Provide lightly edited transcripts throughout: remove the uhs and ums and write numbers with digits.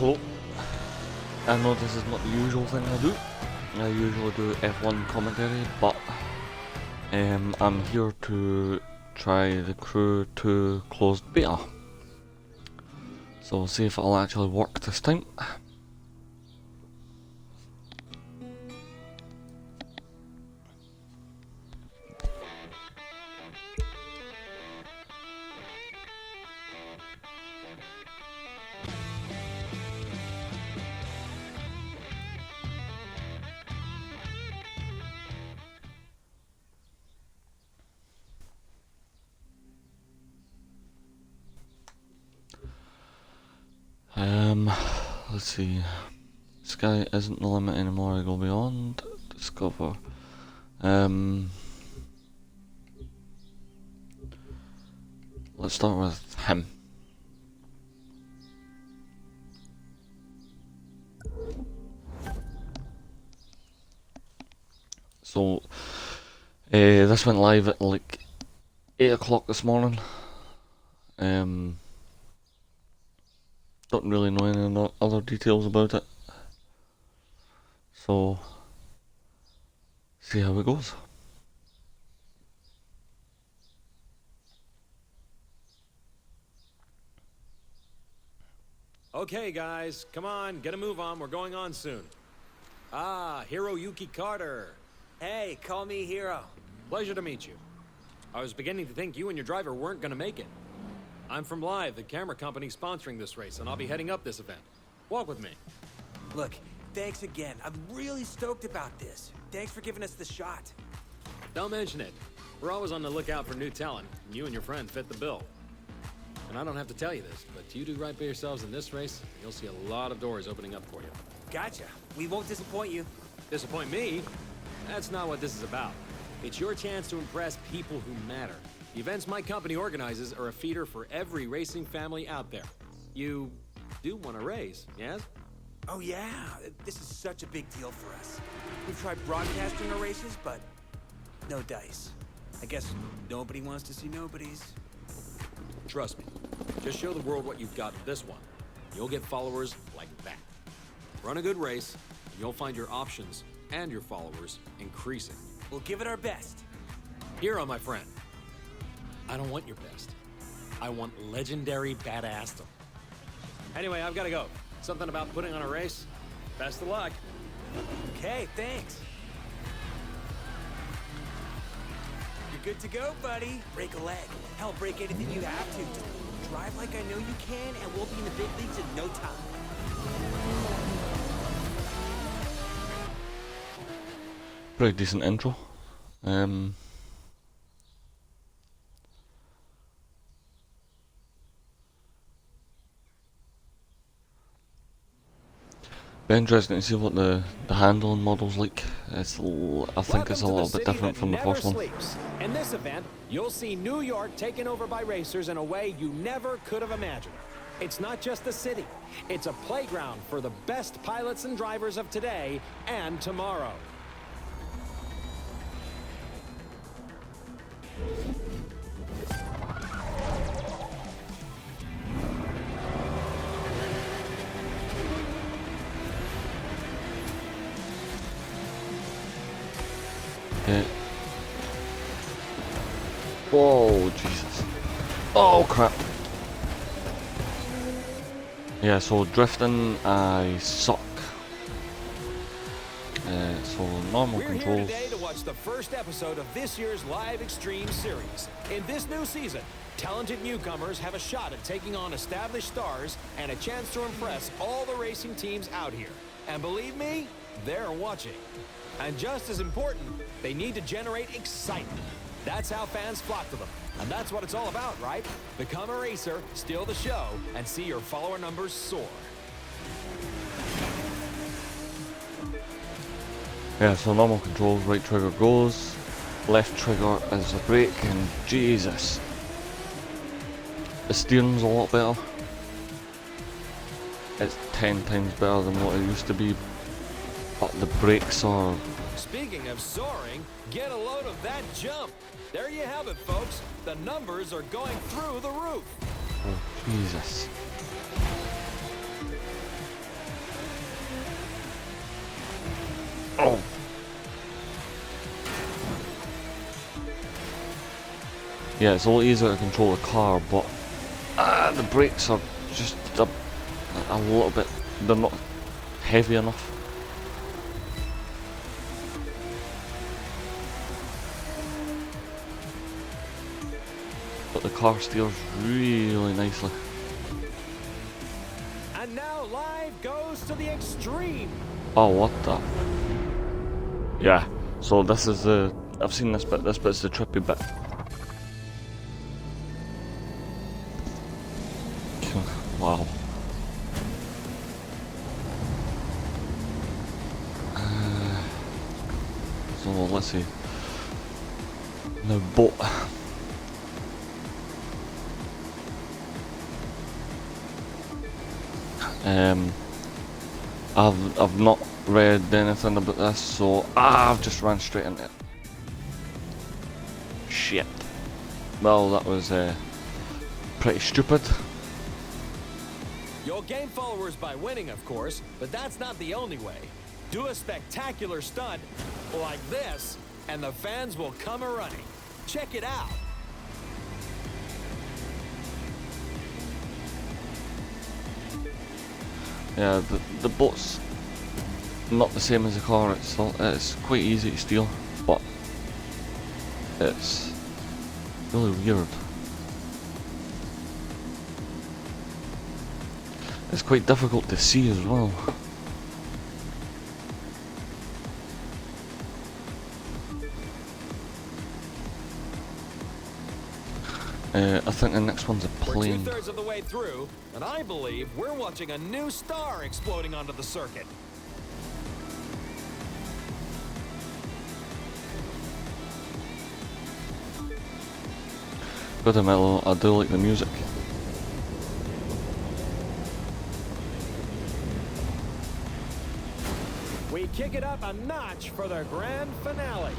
Hello. I know this is not the usual thing I do. I usually do F1 commentary, but I'm here to try the Crew 2 closed beta. So we'll see if it'll actually work this time. Let's see. Sky isn't the limit anymore, I go beyond. Discover. Let's start with him. So, this went live at like 8 o'clock this morning. Don't really know any other details about it. So, see how it goes. Okay, guys, come on, get a move on. We're going on soon. Ah, Hiroyuki Carter. Hey, call me Hiro. Pleasure to meet you. I was beginning to think you and your driver weren't gonna make it. I'm from Live, the camera company sponsoring this race, and I'll be heading up this event. Walk with me. Look, thanks again. I'm really stoked about this. Thanks for giving us the shot. Don't mention it. We're always on the lookout for new talent, and you and your friend fit the bill. And I don't have to tell you this, but you do right by yourselves in this race, and you'll see a lot of doors opening up for you. Gotcha. We won't disappoint you. Disappoint me? That's not what this is about. It's your chance to impress people who matter. The events my company organizes are a feeder for every racing family out there. You do want to race, yes? Oh yeah, this is such a big deal for us. We've tried broadcasting our races, but no dice. I guess nobody wants to see nobodies. Trust me. Just show the world what you've got at this one. You'll get followers like that. Run a good race, and you'll find your options and your followers increasing. We'll give it our best. Hero, my friend. I don't want your best. I want legendary badassdom. Anyway, I've got to go. Something about putting on a race. Best of luck. Okay, thanks. You're good to go, buddy. Break a leg. Hell, break anything you have to. Just drive like I know you can, and we'll be in the big leagues in no time. Pretty decent intro. Be interesting to see what the handling model's like. I think it's a little bit different from the first one. In this event, you'll see New York taken over by racers in a way you never could have imagined. It's not just a city, it's a playground for the best pilots and drivers of today and tomorrow. Okay. Whoa, Jesus. Oh, crap. Yeah, so drifting, I suck. So normal controls. We're here today to watch the first episode of this year's Live Extreme series. In this new season, talented newcomers have a shot at taking on established stars and a chance to impress all the racing teams out here. And believe me, they're watching. And just as important, they need to generate excitement. That's how fans flock to them. And that's what it's all about, right? Become a racer, steal the show, and see your follower numbers soar. Yeah, so normal controls, right trigger goes, left trigger is a brake, and Jesus. The steering's a lot better. It's 10 times better than what it used to be, but the brakes are... Speaking of soaring, get a load of that jump. There you have it, folks. The numbers are going through the roof. Oh, Jesus. Oh. Yeah, it's a lot easier to control the car, but the brakes are just a little bit, they're not heavy enough. But the car steers really nicely. And now live goes to the extreme. Oh, what the? Yeah, so this is the, I've seen this bit's the trippy bit. Wow. So let's see. The boat. I've not read anything about this, so I've just ran straight into it. Shit. Well, that was pretty stupid. You'll gain followers by winning, of course, but that's not the only way. Do a spectacular stunt like this, and the fans will come a-running. Check it out. Yeah, the boat's not the same as the car. It's quite easy to steal, but it's really weird. It's quite difficult to see as well. I think the next one's a plane. We're 2/3 of the way through, and I believe we're watching a new star exploding onto the circuit. Good admit, I do like the music. We kick it up a notch for the grand finale.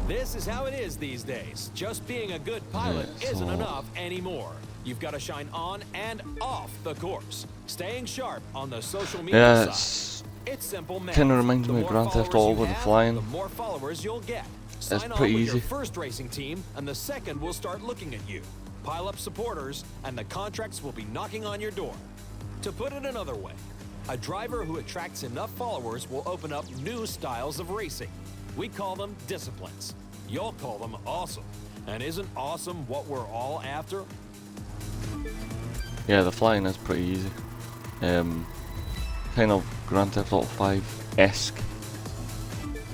This is how it is these days. Just being a good pilot isn't enough anymore. You've got to shine on and off the course, staying sharp on the social media side. It's simple math. Kind of reminds me of Grand Theft Auto with the flying. The more followers you'll get. It's Sign pretty on with easy. your first racing team, and the second will start looking at you. Pile up supporters, and the contracts will be knocking on your door. To put it another way, a driver who attracts enough followers will open up new styles of racing. We call them disciplines. You'll call them awesome. And isn't awesome what we're all after? Yeah, the flying is pretty easy. Kind of Grand Theft Auto 5-esque.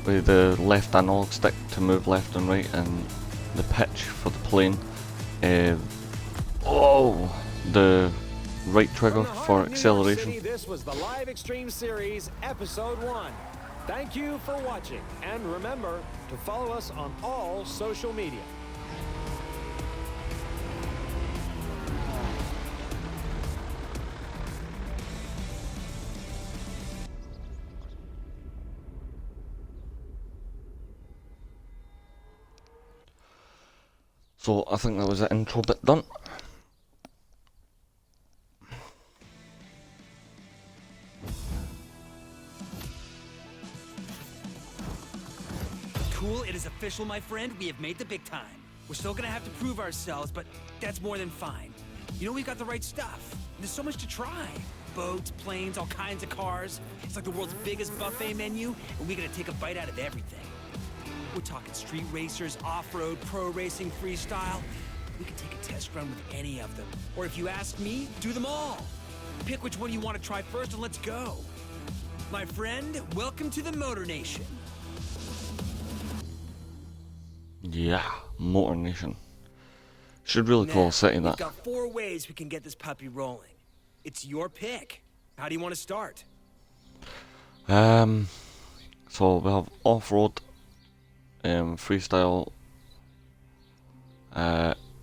With the left analog stick to move left and right, and the pitch for the plane. The right trigger for acceleration. City, this was the Live Extreme Series, Episode 1. Thank you for watching, and remember to follow us on all social media. So I think that was the intro bit done. Cool, it is official, my friend. We have made the big time. We're still gonna have to prove ourselves, but that's more than fine. You know, we've got the right stuff. There's so much to try. Boats, planes, all kinds of cars. It's like the world's biggest buffet menu, and we gotta take a bite out of everything. We're talking street racers, off-road, pro racing, freestyle. We could take a test run with any of them. Or if you ask me, do them all. Pick which one you want to try first and let's go. My friend, welcome to the Motor Nation. Yeah, Motor Nation. Should really call Now, a city we've that. got 4 ways we can get this puppy rolling. It's your pick. How do you want to start? So we have off-road, freestyle,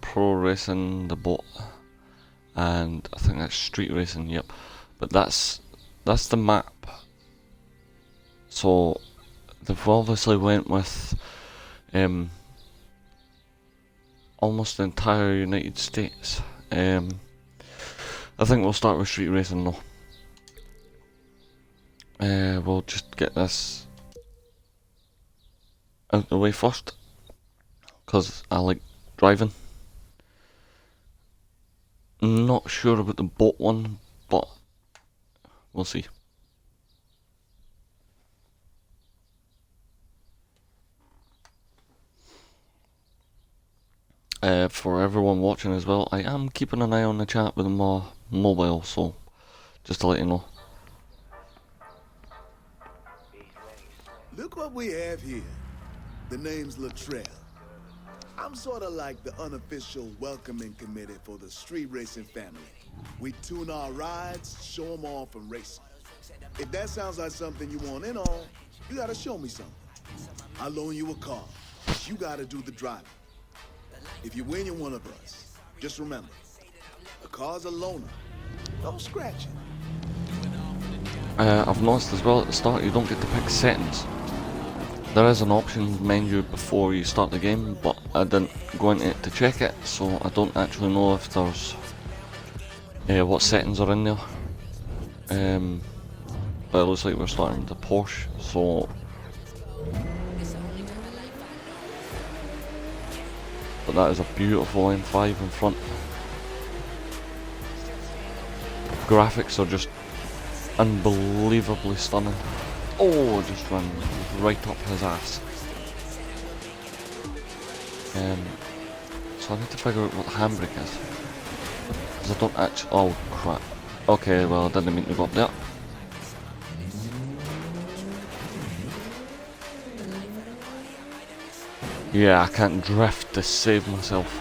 pro racing, the boat, and I think that's street racing. Yep, but that's the map. So they've obviously went with almost the entire United States. I think we'll start with street racing though. We'll just get this out the way first, because I like driving. Not sure about the boat one, but we'll see. For everyone watching as well, I am keeping an eye on the chat with my mobile, so just to let you know. Look what we have here. The name's Latrell. I'm sort of like the unofficial welcoming committee for the street racing family. We tune our rides, show them off, and race 'em. If that sounds like something you want in on, you gotta show me something. I'll loan you a car, but you gotta do the driving. If you win, you're one of us. Just remember, a car's a loaner. Don't scratch it. I've noticed as well at the start you don't get to pick settings. There is an options menu before you start the game, but I didn't go into it to check it, so I don't actually know if there's what settings are in there. But it looks like we're starting with the Porsche, so but that is a beautiful M5 in front. Graphics are just unbelievably stunning. Oh, just ran right up his ass. So I need to figure out what the handbrake is, because I don't actually. Oh crap. Okay, well I didn't mean to go up there. Yeah, I can't drift to save myself.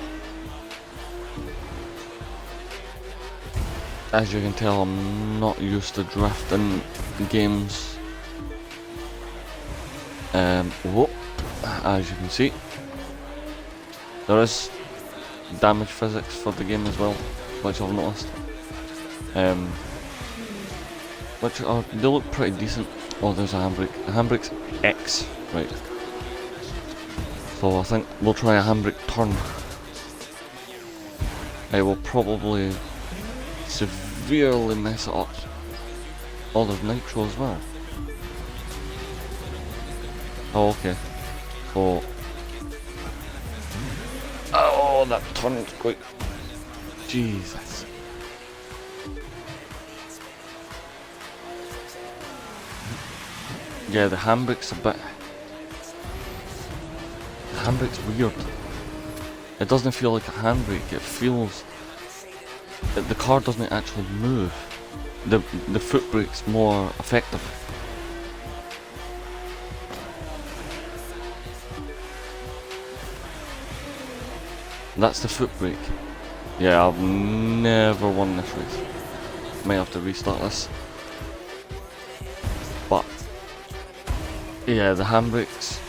As you can tell, I'm not used to drifting games. Whoop, as you can see, there is damage physics for the game as well, which I've noticed. Which are, they look pretty decent. Oh, there's a handbrake. The handbrake's X, right. So I think we'll try a handbrake turn. I will probably severely mess it up. Oh, there's nitro as well. Oh, okay. So, oh, that turned quite. Jesus. Yeah, the handbrake's a bit. The handbrake's weird. It doesn't feel like a handbrake. It feels that the car doesn't actually move. The foot brake's more effective. That's the foot brake. Yeah, I've never won this race. Might have to restart this. But yeah, the handbrakes.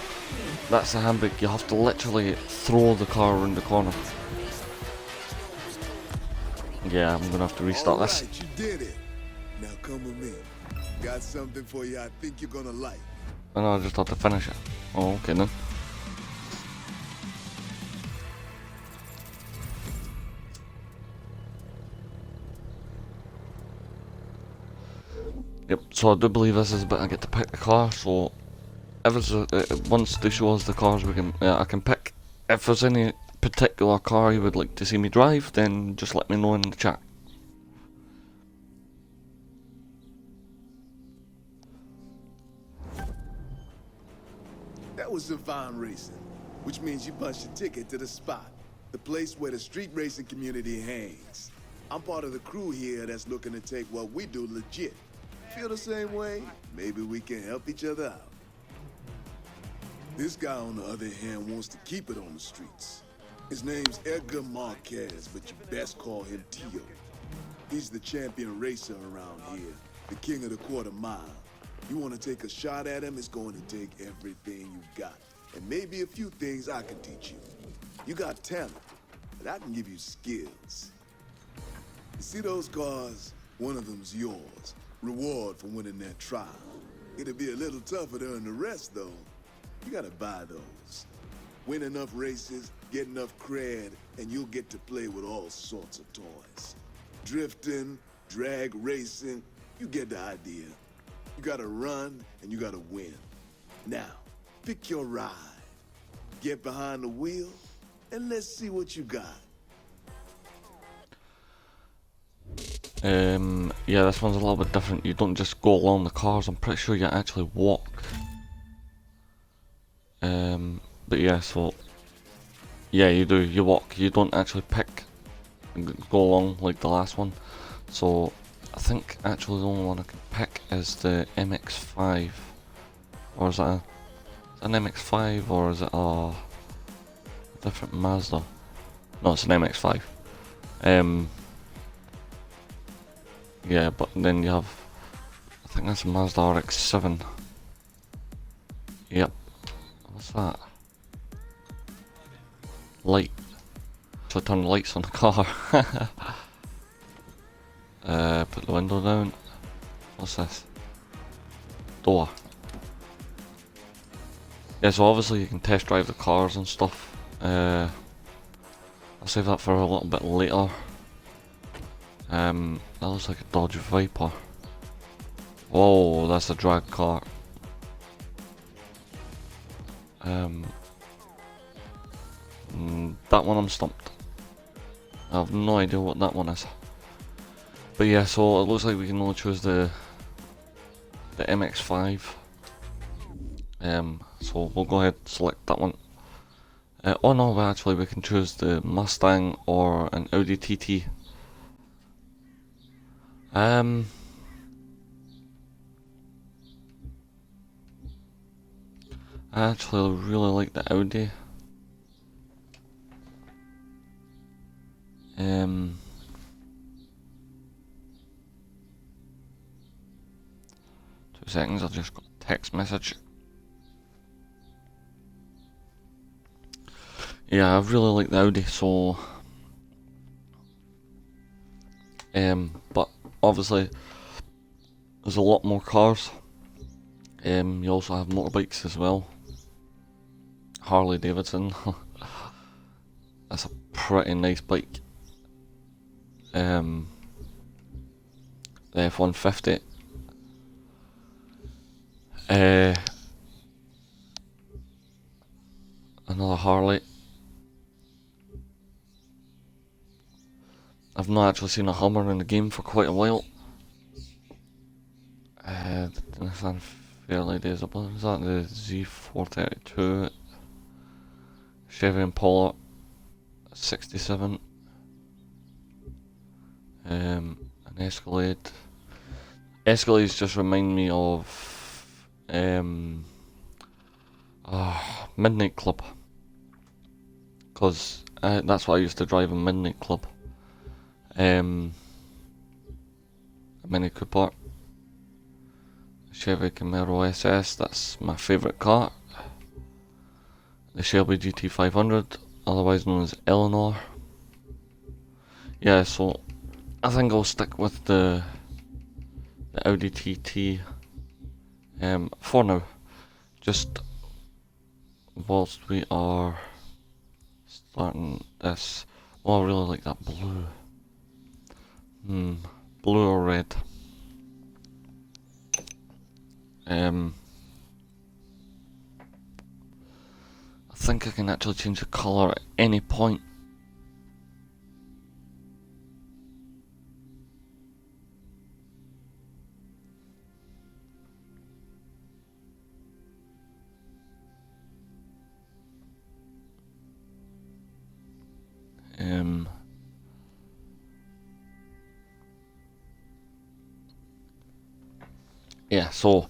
That's the handbrake. You have to literally throw the car around the corner. Yeah, I'm gonna have to restart this. All right, you did it. Now come with me. Got something for you I think you're gonna like. I know, I just have to finish it. Oh, okay then. Yep, so I do believe this is a bit I get to pick the car, so if it's once they show us the cars we can, I can pick. If there's any particular car you would like to see me drive, then just let me know in the chat. That was some fine racing, which means you punched your ticket to the spot, the place where the street racing community hangs. I'm part of the crew here that's looking to take what we do legit. Feel the same way? Maybe we can help each other out. This guy, on the other hand, wants to keep it on the streets. His name's Edgar Marquez, but you best call him Tio. He's the champion racer around here, the king of the quarter mile. You want to take a shot at him, it's going to take everything you got. And maybe a few things I can teach you. You got talent, but I can give you skills. You see those cars? One of them's yours. Reward for winning that trial. It'll be a little tougher to earn the rest, though. You gotta buy those. Win enough races, get enough cred, and you'll get to play with all sorts of toys. Drifting, drag racing, you get the idea. You gotta run, and you gotta win. Now, pick your ride. Get behind the wheel, and let's see what you got. Yeah, this one's a little bit different. You don't just go along the cars, I'm pretty sure you actually walk. But yeah, so yeah, you do, you walk, you don't actually pick and go along like the last one. So I think actually the only one I can pick is the MX-5, or is that an MX-5 or is it a different Mazda? No, it's an MX-5. Yeah, but then you have, I think that's a Mazda RX-7. Yep. What's that? Light. So turn the lights on the car. Put the window down. What's this? Door. Yeah, so obviously you can test drive the cars and stuff. I'll save that for a little bit later. That looks like a Dodge Viper. Whoa, that's a drag car. That one I'm stumped. I have no idea what that one is. But yeah, so it looks like we can only choose the MX-5. So we'll go ahead and select that one. Oh no, but actually we can choose the Mustang or an Audi TT. I actually really like the Audi. 2 seconds, I'll just got a text message. Yeah, I really like the Audi, so but obviously there's a lot more cars. You also have motorbikes as well. Harley Davidson. That's a pretty nice bike. The F-150. Another Harley. I've not actually seen a Hummer in the game for quite a while. Nissan Fairlady days, I believe. Is that the Z432? Chevy Impala 67. An Escalade. Escalades just remind me of Midnight Club, because that's what I used to drive in Midnight Club. A Mini Cooper, Chevy Camaro SS, that's my favourite car. The Shelby GT500, otherwise known as Eleanor. Yeah, so I think I'll stick with the Audi TT for now. Just whilst we are starting this. Oh, I really like that blue. Blue or red. I think I can actually change the colour at any point. Yeah, so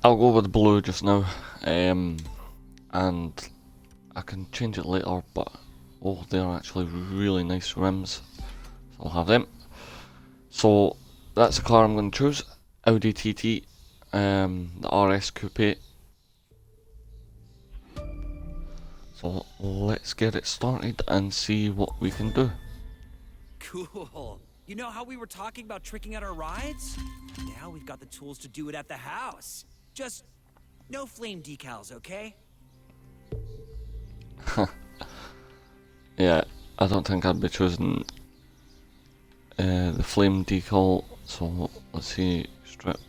I'll go with blue just now, and I can change it later, but oh, they're actually really nice rims, so I'll have them. So that's the car I'm going to choose, Audi TT, the RS Coupe. So let's get it started and see what we can do. Cool. You know how we were talking about tricking out our rides? Now we've got the tools to do it at the house. Just no flame decals, okay? Yeah, I don't think I'd be choosing the flame decal, so let's see, strip.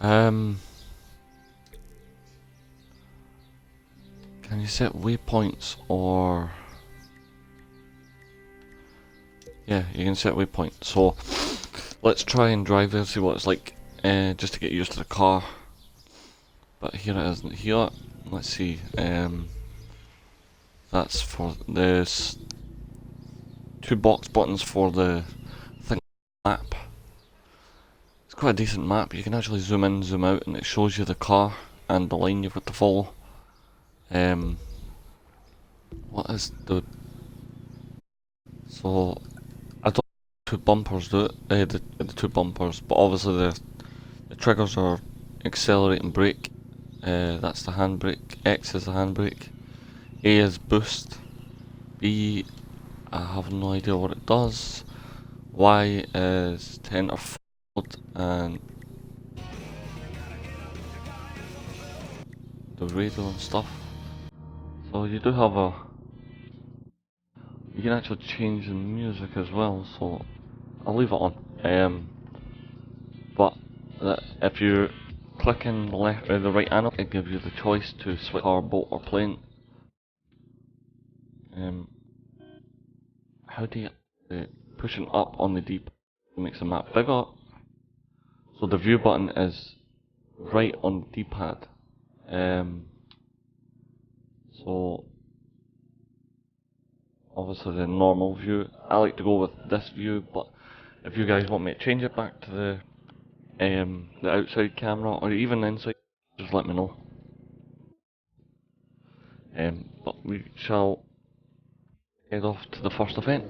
Can you set waypoints or... Yeah, you can set waypoints, so let's try and drive there, see what it's like, just to get used to the car. But here it isn't here, let's see, that's for this 2 box buttons for the thing map. It's quite a decent map. You can actually zoom in, zoom out, and it shows you the car and the line you've got to follow. What is the... So I don't know if 2 bumpers do it. The 2 bumpers, but obviously the triggers are accelerate and brake. That's the handbrake. X is the handbrake. A is boost. B, I have no idea what it does. Y is to enter forward, and the radio and stuff. So you do have a... You can actually change the music as well, so I'll leave it on. But if you click in the left or the right arrow, it gives you the choice to switch car, boat or plane. How do you... pushing up on the D makes the map bigger. So the view button is right on the D-pad. So obviously the normal view. I like to go with this view, but if you guys want me to change it back to the outside camera or even inside, just let me know. But we shall head off to the first event.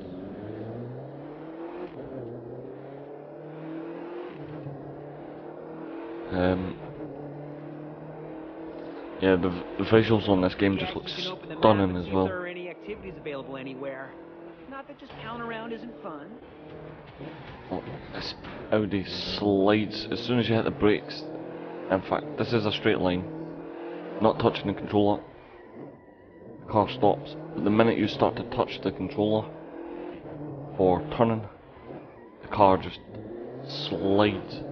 Yeah, the visuals on this game just look stunning as well. There are any activities available anywhere. Not that just town around isn't fun. Oh, this Audi slides as soon as you hit the brakes. In fact, this is a straight line. Not touching the controller, the car stops. But the minute you start to touch the controller for turning, the car just slides.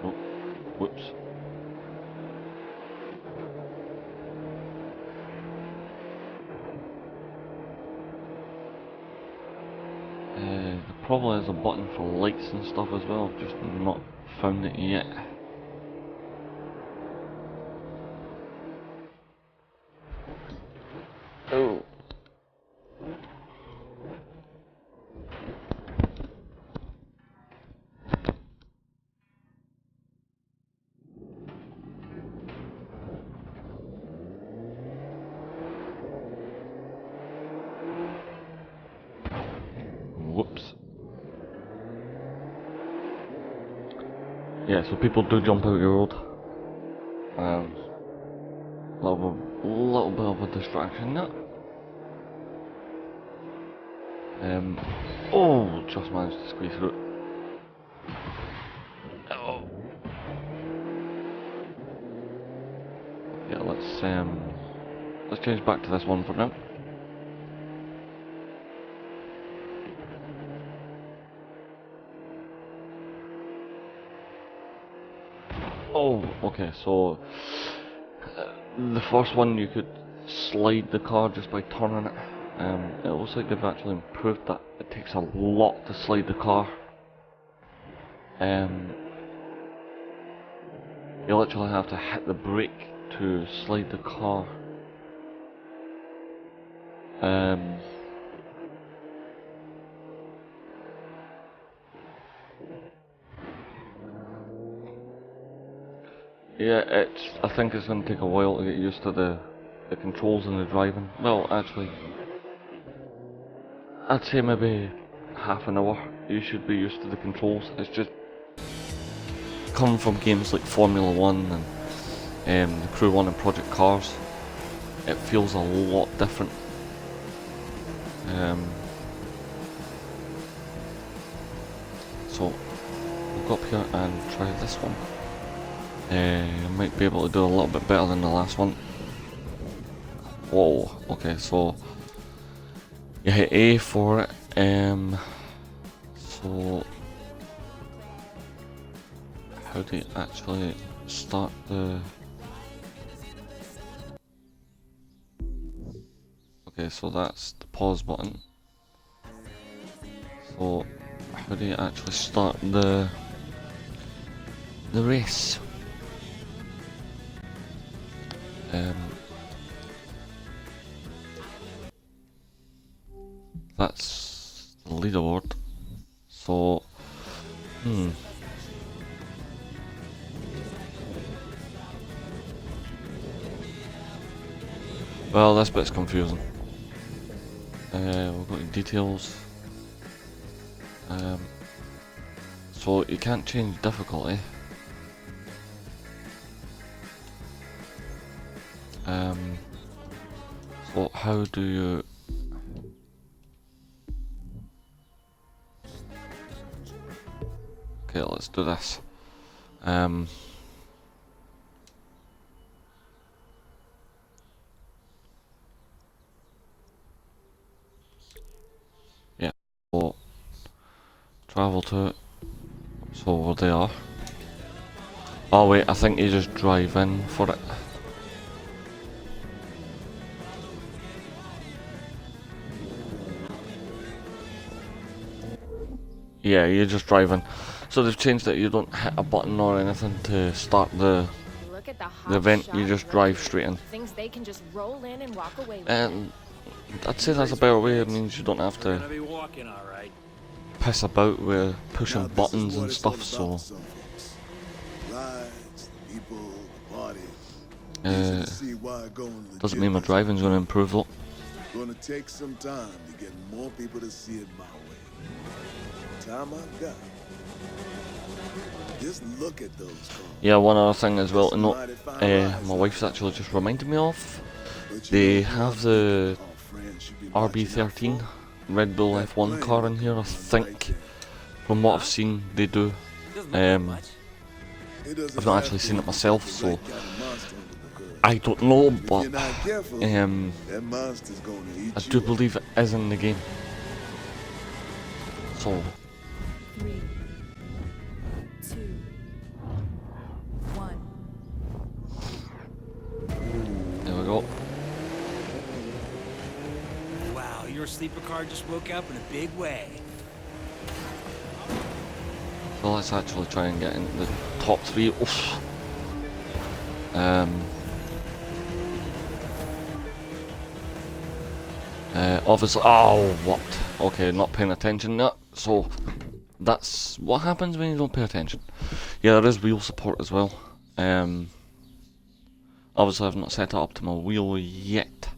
Oh, whoops. There probably is a button for lights and stuff as well, just not found it yet. Oh. Whoops. Yeah, so people do jump out your road. Little bit of a distraction there. Oh, just managed to squeeze through it. Oh. Yeah, let's change back to this one for now. Oh, okay, so the first one you could slide the car just by turning it. It looks like they've actually improved that. It takes a lot to slide the car. You literally have to hit the brake to slide the car. Yeah, I think it's going to take a while to get used to the controls and the driving. Well, actually, I'd say maybe half an hour. You should be used to the controls. It's just coming from games like Formula 1 and the Crew 1 and Project Cars. it feels a lot different. So we'll go up here and try this one. Might be able to do a little bit better than the last one. Whoa, okay, so you hit A for it. So how do you actually start the... Okay, so that's the pause button. So how do you actually start the race? That's the leaderboard. So well, this bit's confusing. We'll go to details. So you can't change difficulty. So how do you... Okay, let's do this. Yeah, so travel to... So over there. Oh wait, I think you just drive in for it. Yeah, you're just driving. So they've changed it, you don't hit a button or anything to start the event, you just drive straight in. Things they can just roll in and walk away with. And I'd say that's a better way, it means you don't have to Gonna be walking, all right. piss about with pushing Now, this is buttons what and it's stuff, all so... about, some folks. Rides, people, parties. Easy to see why going Doesn't mean my legit is driving's going to improve though. gonna take some time to get more people to see it my way. Time I've got. Just look at those cars. Yeah, one other thing as well to note, my wife's actually just reminded me of, But they you have the our friends should be watching out RB13 for. Red Bull That F1 plane car in here, I right think. there. From what I've seen, they do. Doesn't look like Um, much. It doesn't I've not have actually to seen it be myself, the so right kind of monster under the hood. I don't know, If but you're not careful, that monster's gonna eat I you do up. believe it is in the game. So, 3, 2, 1. there we go. Wow, your sleeper car just woke up in a big way. So let's actually try and get into the top 3. Oof. Obviously, oh, what? Okay, not paying attention there. So, that's what happens when you don't pay attention. Yeah, there is wheel support as well. Obviously, I've not set it up to my wheel yet.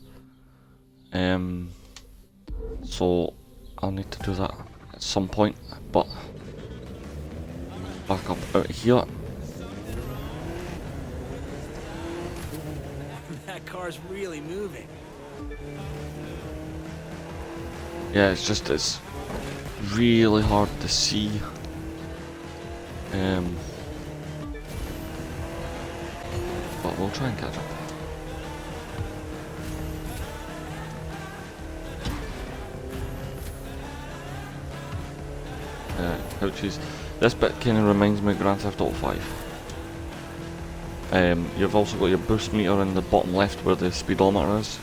So, I'll need to do that at some point, but back up out here. That car's really moving. Yeah, it's really hard to see. But we'll try and catch up. Ouchies. This bit kind of reminds me of Grand Theft Auto 5. You've also got your boost meter in the bottom left where the speedometer is.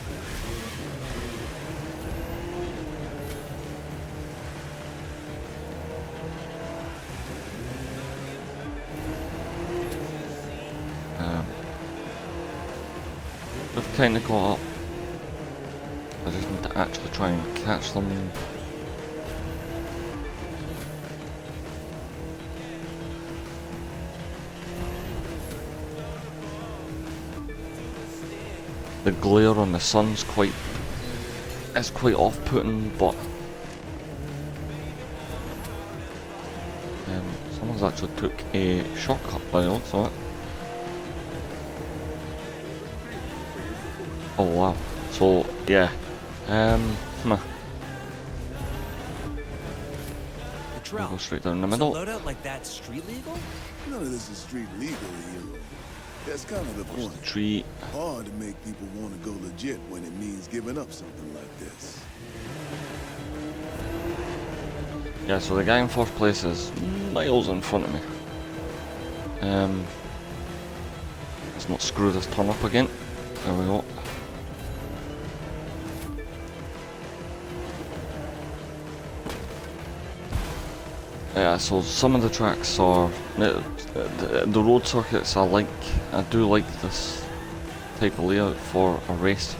We've kind of got up. I just need to actually try and catch them. The glare on the sun's quite off-putting, but someone's actually took a shortcut by the looks of it. Oh wow. So yeah. We'll go straight down the Is a middle. loadout like that street legal? None of this is street legal, hero. That's kind of the point. Tree. Hard to make people want to go legit when it means giving up something like this. Yeah, so the guy in first place is miles in front of me. Let's not screw this turn up again. There we go. Yeah, so some of the tracks are the road circuits. I do like this type of layout for a race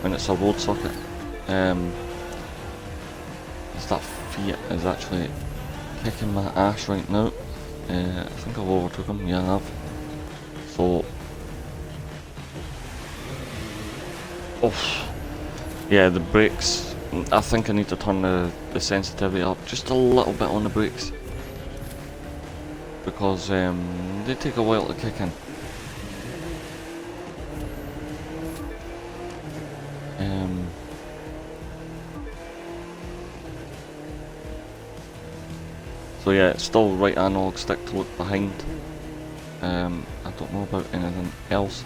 when it's a road circuit. As that Fiat is actually kicking my ass right now. I think I've overtook him. Yeah, I have. So, yeah, the brakes. I think I need to turn the sensitivity up just a little bit on the brakes because they take a while to kick in. So yeah, it's still right analog stick to look behind. I don't know about anything else.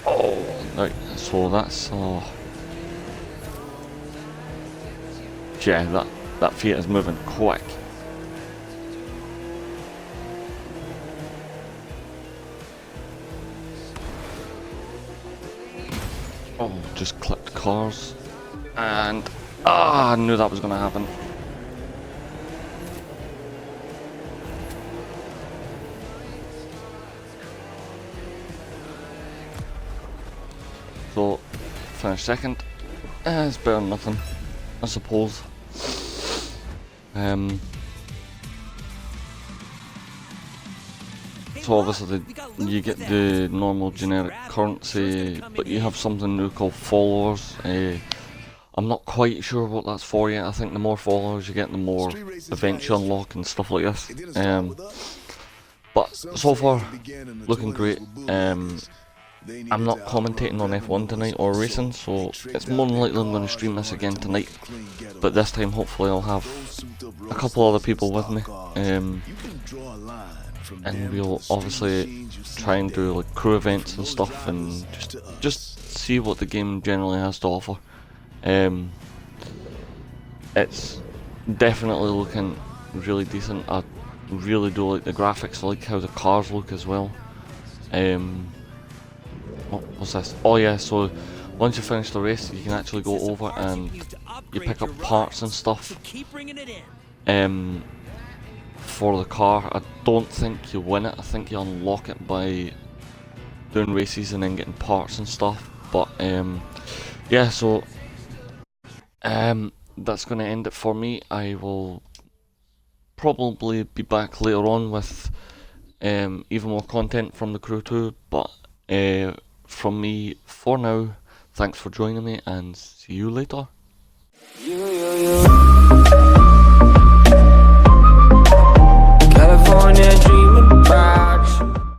Oh, right, so that's yeah, that Fiat is moving quick. Oh, just clipped cars, and I knew that was going to happen. So, finished second. It's better than nothing, I suppose. So obviously you get the normal generic currency, but you have something new called followers. I'm not quite sure what that's for yet. I think the more followers you get, the more events you unlock and stuff like this. But so far, looking great. I'm not commentating on F1 tonight or racing, so it's more than likely I'm going to stream this again tonight. But this time, hopefully, I'll have a couple other people with me, and we'll obviously try and do like crew events and stuff, and just see what the game generally has to offer. It's definitely looking really decent. I really do like the graphics. I like how the cars look as well. What's this? Oh yeah, so once you finish the race, you can actually go over and you pick up parts and stuff for the car. I don't think you win it. I think you unlock it by doing races and then getting parts and stuff. But yeah, so that's going to end it for me. I will probably be back later on with even more content from the crew too, but from me for now, thanks for joining me and see you later.